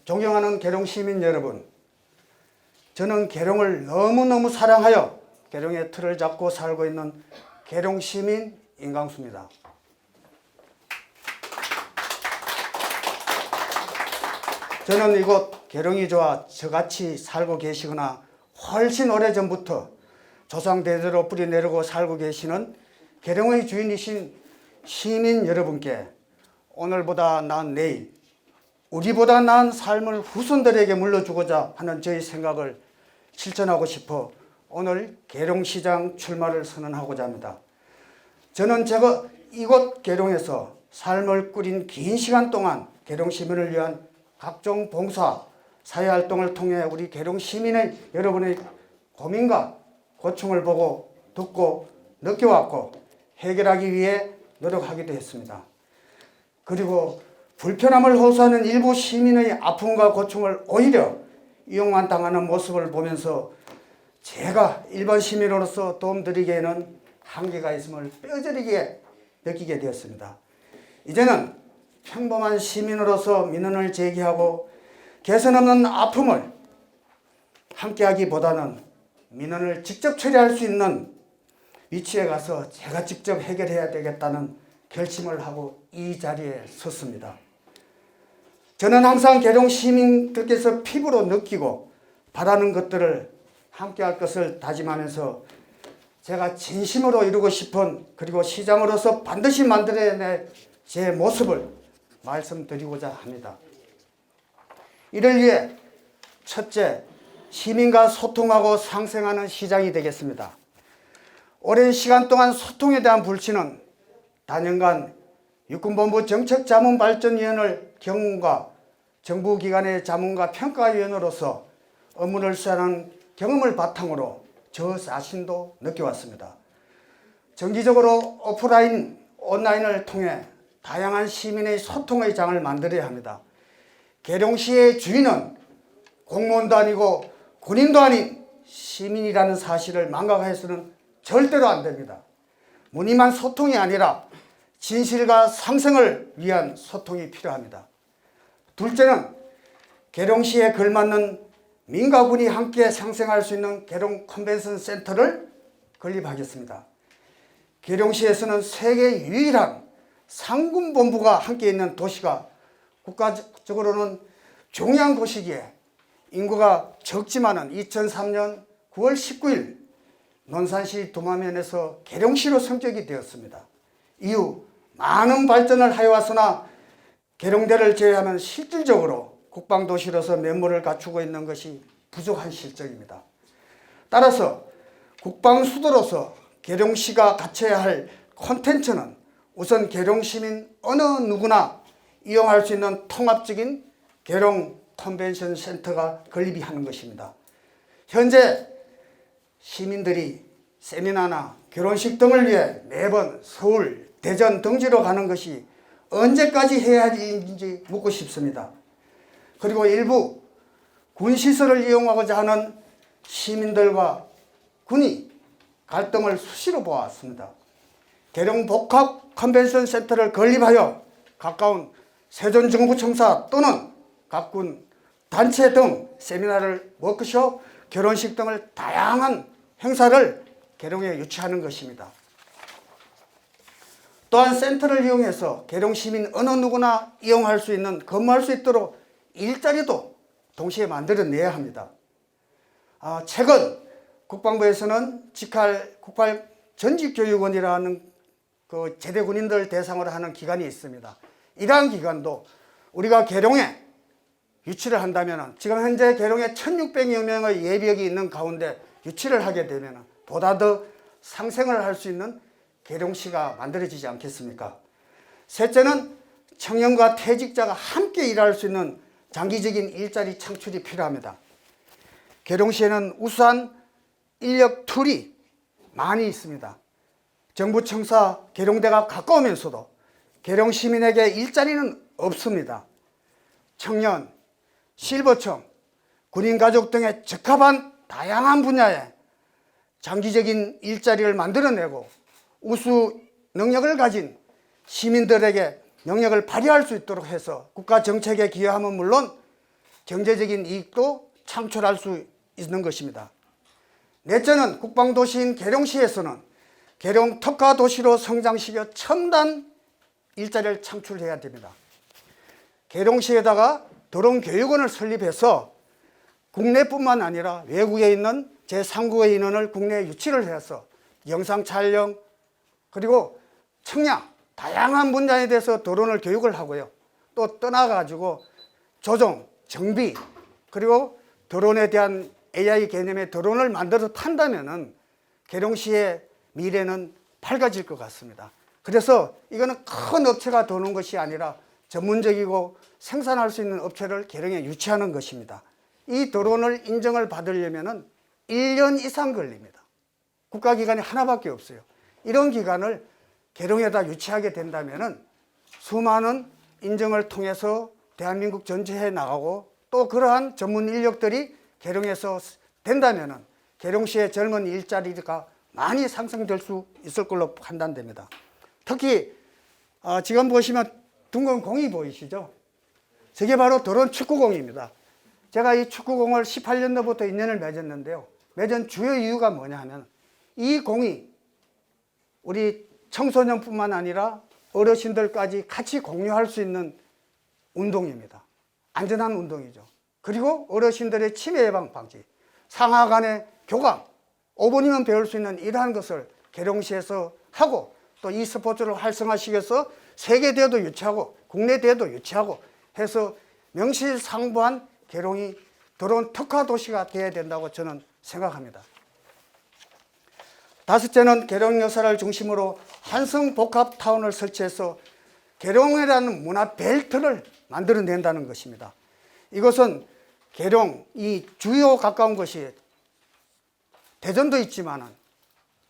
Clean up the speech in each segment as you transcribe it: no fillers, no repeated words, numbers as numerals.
존경하는 계룡 시민 여러분, 저는 계룡을 너무너무 사랑하여 계룡의 틀을 잡고 살고 있는 계룡 시민 임강수입니다. 저는 이곳 계룡이 좋아 저같이 살고 계시거나 훨씬 오래전부터 조상대대로 뿌리내리고 살고 계시는 계룡의 주인이신 시민 여러분께 오늘보다 나은 내일, 우리보다 나은 삶을 후손들에게 물려주고자 하는 저희 생각을 실천하고 싶어 오늘 계룡시장 출마를 선언하고자 합니다. 저는 제가 이곳 계룡에서 삶을 꾸린 긴 시간 동안 계룡 시민을 위한 각종 봉사, 사회활동을 통해 우리 계룡 시민의 여러분의 고민과 고충을 보고 듣고 느껴왔고 해결하기 위해 노력하기도 했습니다. 그리고 불편함을 호소하는 일부 시민의 아픔과 고충을 오히려 이용만 당하는 모습을 보면서 제가 일반 시민으로서 도움드리기에는 한계가 있음을 뼈저리게 느끼게 되었습니다. 이제는 평범한 시민으로서 민원을 제기하고 개선 없는 아픔을 함께하기보다는 민원을 직접 처리할 수 있는 위치에 가서 제가 직접 해결해야 되겠다는 결심을 하고 이 자리에 섰습니다. 저는 항상 계룡 시민들께서 피부로 느끼고 바라는 것들을 함께할 것을 다짐하면서 제가 진심으로 이루고 싶은 그리고 시장으로서 반드시 만들어낼 제 모습을 말씀드리고자 합니다. 이를 위해 첫째, 시민과 소통하고 상생하는 시장이 되겠습니다. 오랜 시간 동안 소통에 대한 불신은 단연간 육군본부 정책자문발전위원회 경험과 정부기관의 자문과 평가위원으로서 업무를 수행하는 경험을 바탕으로 저 자신도 느껴왔습니다. 정기적으로 오프라인, 온라인을 통해 다양한 시민의 소통의 장을 만들어야 합니다. 계룡시의 주인은 공무원도 아니고 군인도 아닌 시민이라는 사실을 망각해서는 절대로 안 됩니다. 무늬만 소통이 아니라 진실과 상생을 위한 소통이 필요합니다. 둘째는 계룡시에 걸맞는 민과 군이 함께 상생할 수 있는 계룡 컨벤션 센터를 건립하겠습니다. 계룡시에서는 세계 유일한 상군본부가 함께 있는 도시가 국가적으로는 중요한 곳이기에 인구가 적지만은 2003년 9월 19일 논산시 두마면에서 계룡시로 선정이 되었습니다. 이후 많은 발전을 하여왔으나 계룡대를 제외하면 실질적으로 국방도시로서 면모를 갖추고 있는 것이 부족한 실정입니다. 따라서 국방수도로서 계룡시가 갖춰야 할 콘텐츠는 우선 계룡시민 어느 누구나 이용할 수 있는 통합적인 계룡 컨벤션 센터가 건립이 하는 것입니다. 현재 시민들이 세미나나 결혼식 등을 위해 매번 서울, 대전 등지로 가는 것이 언제까지 해야 하는지 묻고 싶습니다. 그리고 일부 군시설을 이용하고자 하는 시민들과 군이 갈등을 수시로 보았습니다. 계룡 복합 컨벤션 센터를 건립하여 가까운 세존정부청사 또는 각군 단체 등 세미나를, 워크숍, 결혼식 등을 다양한 행사를 계룡에 유치하는 것입니다. 또한 센터를 이용해서 계룡 시민 어느 누구나 이용할 수 있는, 근무할 수 있도록 일자리도 동시에 만들어내야 합니다. 최근 국방부에서는 직할 국발 전직교육원이라는 그 제대 군인들 대상으로 하는 기관이 있습니다. 이러한 기관도 우리가 계룡에 유치를 한다면, 지금 현재 계룡에 1600여 명의 예비역이 있는 가운데 유치를 하게 되면 보다 더 상생을 할 수 있는 계룡시가 만들어지지 않겠습니까? 셋째는 청년과 퇴직자가 함께 일할 수 있는 장기적인 일자리 창출이 필요합니다. 계룡시에는 우수한 인력 툴이 많이 있습니다. 정부청사 계룡대가 가까우면서도 계룡 시민에게 일자리는 없습니다. 청년, 실버청, 군인 가족 등의 적합한 다양한 분야에 장기적인 일자리를 만들어내고 우수 능력을 가진 시민들에게 능력을 발휘할 수 있도록 해서 국가 정책에 기여하면 물론 경제적인 이익도 창출할 수 있는 것입니다. 넷째는 국방도시인 계룡시에서는 계룡 특화도시로 성장시켜 첨단 일자리를 창출해야 됩니다. 계룡시에다가 드론교육원을 설립해서 국내뿐만 아니라 외국에 있는 제3국의 인원을 국내에 유치를 해서 영상 촬영 그리고 청량 다양한 분야에 대해서 드론을 교육을 하고요. 또 떠나가지고 조종, 정비 그리고 드론에 대한 AI 개념의 드론을 만들어서 탄다면은 계룡시의 미래는 밝아질 것 같습니다. 그래서 이거는 큰 업체가 도는 것이 아니라 전문적이고 생산할 수 있는 업체를 계룡에 유치하는 것입니다. 이 드론을 인정을 받으려면은 1년 이상 걸립니다. 국가기관이 하나밖에 없어요. 이런 기관을 계룡에다 유치하게 된다면은 수많은 인정을 통해서 대한민국 전체에 나가고 또 그러한 전문 인력들이 계룡에서 된다면은 계룡시의 젊은 일자리가 많이 상승될 수 있을 걸로 판단됩니다. 특히 지금 보시면 둥근 공이 보이시죠? 저게 바로 드론 축구공입니다. 제가 이 축구공을 18년도부터 인연을 맺었는데요. 맺은 주요 이유가 뭐냐 하면 이 공이 우리 청소년뿐만 아니라 어르신들까지 같이 공유할 수 있는 운동입니다. 안전한 운동이죠. 그리고 어르신들의 치매 예방 방지, 상하 간의 교감, 5분이면 배울 수 있는 이러한 것을 계룡시에서 하고 또 이 스포츠를 활성화시켜서 세계 대회도 유치하고 국내 대회도 유치하고 해서 명실상부한 계룡이 드론 특화 도시가 되어야 된다고 저는 생각합니다. 다섯째는 계룡 역사를 중심으로 한성복합타운을 설치해서 계룡이라는 문화 벨트를 만들어낸다는 것입니다. 이것은 계룡 이 주요 가까운 것이 대전도 있지만은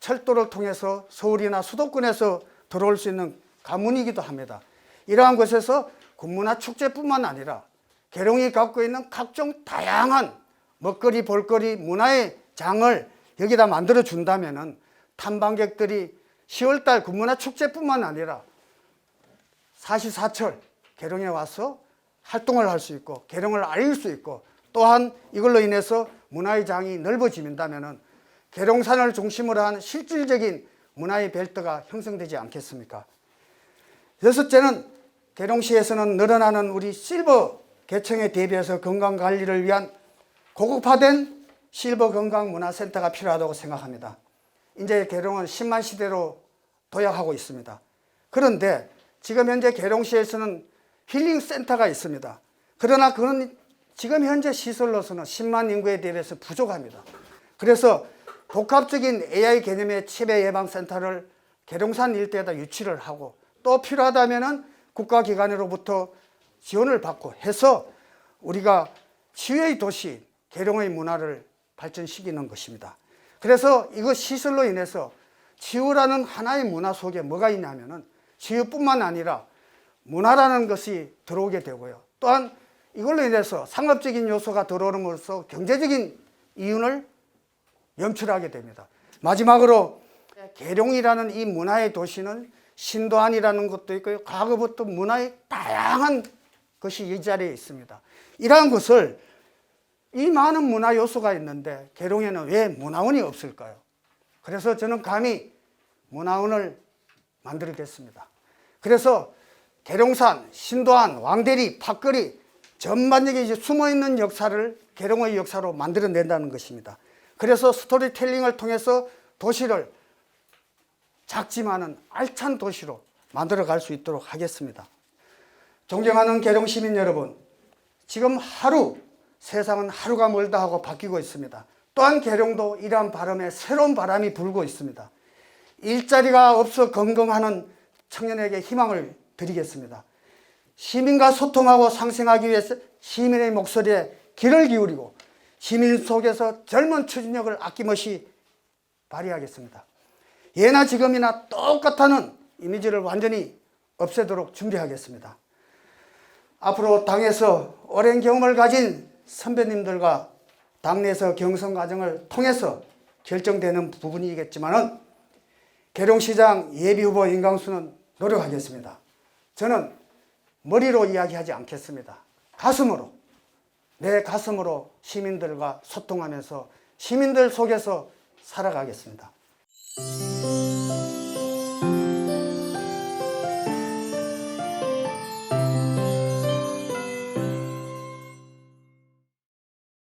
철도를 통해서 서울이나 수도권에서 들어올 수 있는 가문이기도 합니다. 이러한 곳에서 군문화 축제뿐만 아니라 계룡이 갖고 있는 각종 다양한 먹거리, 볼거리, 문화의 장을 여기다 만들어 준다면은 탐방객들이 10월달 군문화 축제뿐만 아니라 사시사철 계룡에 와서 활동을 할 수 있고 계룡을 알릴 수 있고 또한 이걸로 인해서 문화의 장이 넓어진다면은 계룡산을 중심으로 한 실질적인 문화의 벨트가 형성되지 않겠습니까? 여섯째는 계룡시에서는 늘어나는 우리 실버 계층에 대비해서 건강관리를 위한 고급화된 실버 건강문화센터가 필요하다고 생각합니다. 이제 계룡은 10만 시대로 도약하고 있습니다. 그런데 지금 현재 계룡시에서는 힐링센터가 있습니다. 그러나 그건 지금 현재 시설로서는 10만 인구에 대비해서 부족합니다. 그래서 복합적인 AI 개념의 치매 예방센터를 계룡산 일대에다 유치를 하고 또 필요하다면 국가기관으로부터 지원을 받고 해서 우리가 치유의 도시 계룡의 문화를 발전시키는 것입니다. 그래서 이거 시설로 인해서 치유라는 하나의 문화 속에 뭐가 있냐면은 치유뿐만 아니라 문화라는 것이 들어오게 되고요. 또한 이걸로 인해서 상업적인 요소가 들어옴으로써 경제적인 이윤을 연출하게 됩니다. 마지막으로 계룡이라는 이 문화의 도시는 신도안이라는 것도 있고요. 과거부터 문화의 다양한 것이 이 자리에 있습니다. 이러한 것을 이 많은 문화 요소가 있는데 계룡에는 왜 문화원이 없을까요? 그래서 저는 감히 문화원을 만들겠습니다. 그래서 계룡산, 신도안, 왕대리, 팥거리 전반적인 이제 숨어있는 역사를 계룡의 역사로 만들어낸다는 것입니다. 그래서 스토리텔링을 통해서 도시를 작지만은 알찬 도시로 만들어갈 수 있도록 하겠습니다. 존경하는 계룡 시민 여러분, 지금 세상은 하루가 멀다 하고 바뀌고 있습니다. 또한 계룡도 이러한 바람에 새로운 바람이 불고 있습니다. 일자리가 없어 건강하는 청년에게 희망을 드리겠습니다. 시민과 소통하고 상생하기 위해서 시민의 목소리에 귀를 기울이고 시민 속에서 젊은 추진력을 아낌없이 발휘하겠습니다. 예나 지금이나 똑같다는 이미지를 완전히 없애도록 준비하겠습니다. 앞으로 당에서 오랜 경험을 가진 선배님들과 당내에서 경선 과정을 통해서 결정되는 부분이겠지만은 계룡시장 예비후보 인강수는 노력하겠습니다. 저는 머리로 이야기하지 않겠습니다. 가슴으로, 내 가슴으로 시민들과 소통하면서 시민들 속에서 살아가겠습니다.